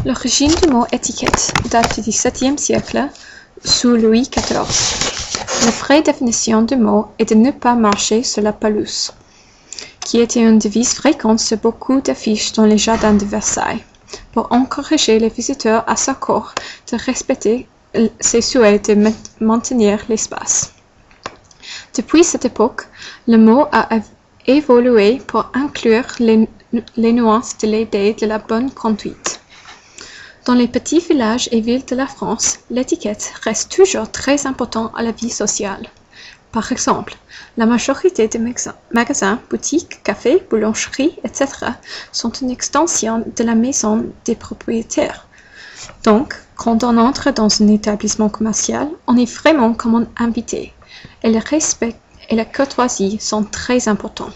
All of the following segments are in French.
L'origine du mot étiquette date du XVIIe siècle sous Louis XIV. La vraie définition du mot est de ne pas marcher sur la pelouse, qui était une devise fréquente sur beaucoup d'affiches dans les jardins de Versailles, pour encourager les visiteurs à sa cour de respecter ses souhaits de maintenir l'espace. Depuis cette époque, le mot a évolué pour inclure les nuances de l'idée de la bonne conduite. Dans les petits villages et villes de la France, l'étiquette reste toujours très importante à la vie sociale. Par exemple, la majorité des magasins, boutiques, cafés, boulangeries, etc. sont une extension de la maison des propriétaires. Donc, quand on entre dans un établissement commercial, on est vraiment comme un invité, et le respect et la courtoisie sont très importants.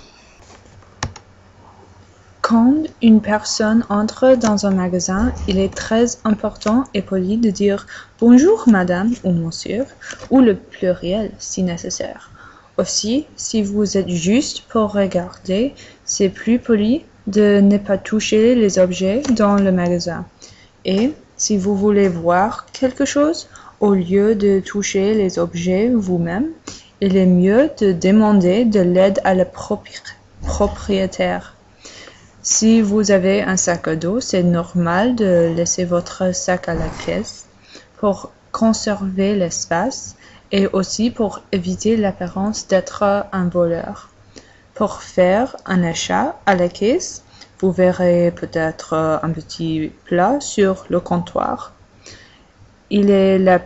Quand une personne entre dans un magasin, il est très important et poli de dire « Bonjour madame ou monsieur » ou le pluriel si nécessaire. Aussi, si vous êtes juste pour regarder, c'est plus poli de ne pas toucher les objets dans le magasin. Et si vous voulez voir quelque chose, au lieu de toucher les objets vous-même, il est mieux de demander de l'aide à la propriétaire. Si vous avez un sac à dos, c'est normal de laisser votre sac à la caisse pour conserver l'espace et aussi pour éviter l'apparence d'être un voleur. Pour faire un achat à la caisse, vous verrez peut-être un petit plat sur le comptoir. Il est là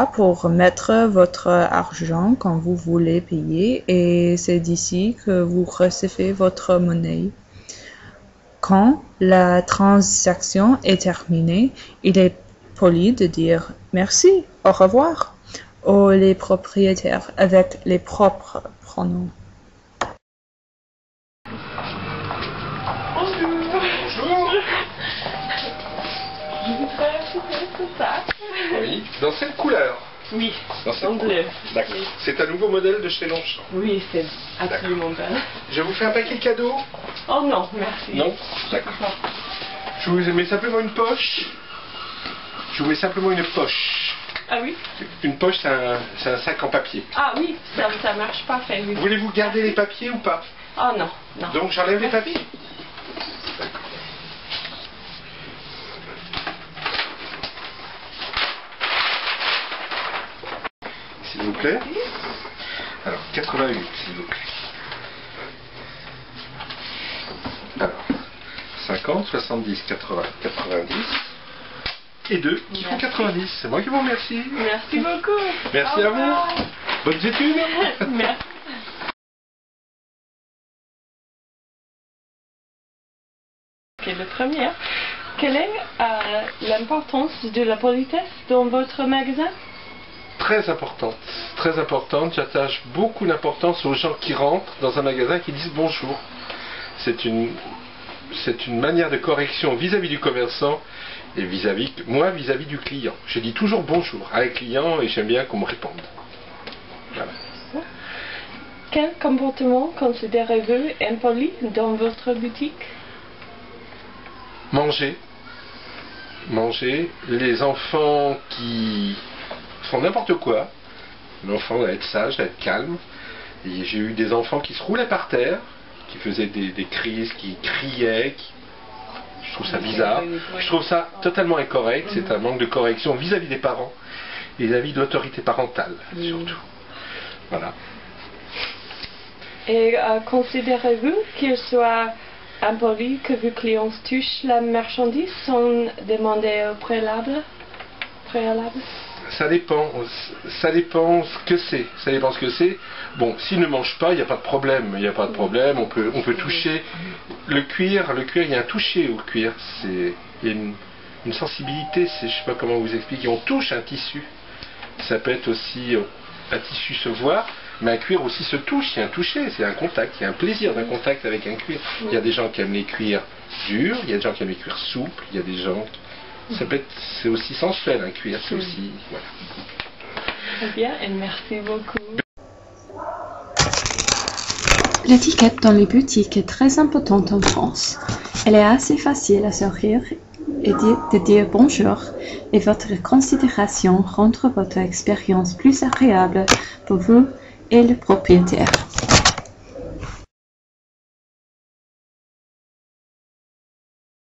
pour mettre votre argent quand vous voulez payer et c'est d'ici que vous recevez votre monnaie. Quand la transaction est terminée, il est poli de dire « merci, au revoir » aux les propriétaires avec les propres pronoms. Bonjour. Je voudrais acheter ce sac. Oui, dans cette couleur. Oui, Dans cette en bleu. couleur. D'accord. Oui. C'est un nouveau modèle de chez Longchamp. Oui, c'est absolument belle. Je vous fais un paquet cadeau. Oh non, merci. Non. D'accord. Je vous mets simplement une poche. Je vous mets simplement une poche. Ah oui? Une poche, c'est un sac en papier. Ah oui, ça marche parfait. Oui. Voulez-vous garder les papiers ou pas? Oh non, non. Donc j'enlève les Merci. papiers. D'accord. S'il vous plaît. Alors, 88, s'il vous plaît. Alors, 50, 70, 80, 90 et 2 qui font Merci. 90. C'est moi qui vous remercie. Merci beaucoup. Merci Au à revoir. vous. Bonnes études. Merci. Ok, le premier. Quelle est l'importance de la politesse dans votre magasin? Très importante. Très importante. J'attache beaucoup d'importance aux gens qui rentrent dans un magasin qui disent bonjour. C'est une manière de correction vis-à-vis du commerçant et vis-à-vis du client. Je dis toujours bonjour à un client et j'aime bien qu'on me réponde. Voilà. Quel comportement considérez-vous impoli dans votre boutique? Manger. Manger. Les enfants qui font n'importe quoi. L'enfant doit être sage, doit être calme. Et j'ai eu des enfants qui se roulaient par terre, qui faisaient des crises, qui criaient. Je trouve ça bizarre. Je trouve ça totalement incorrect. C'est un manque de correction vis-à-vis des parents et vis-à-vis de l'autorité parentale, surtout. Voilà. Et considérez-vous qu'il soit impoli que vos clients touchent la marchandise sans demander au préalable? Ça dépend ce que c'est. Ça dépend ce que c'est. Bon, s'ils ne mangent pas, il n'y a pas de problème. Il n'y a pas de problème. On peut toucher le cuir. Il y a un toucher au cuir. Il y a une sensibilité. Je ne sais pas comment vous expliquer. On touche un tissu. Ça peut être aussi un tissu se voit, mais un cuir aussi se touche. Il y a un toucher. C'est un contact. Il y a un plaisir d'un contact avec un cuir. Il y a des gens qui aiment les cuirs durs. Il y a des gens qui aiment les cuirs souples. Il y a des gens c'est aussi sensuel un cuir, c'est aussi voilà. Très bien, et merci beaucoup. L'étiquette dans les boutiques est très importante en France. Elle est assez facile à sortir et de dire bonjour, et votre considération rendra votre expérience plus agréable pour vous et le propriétaire.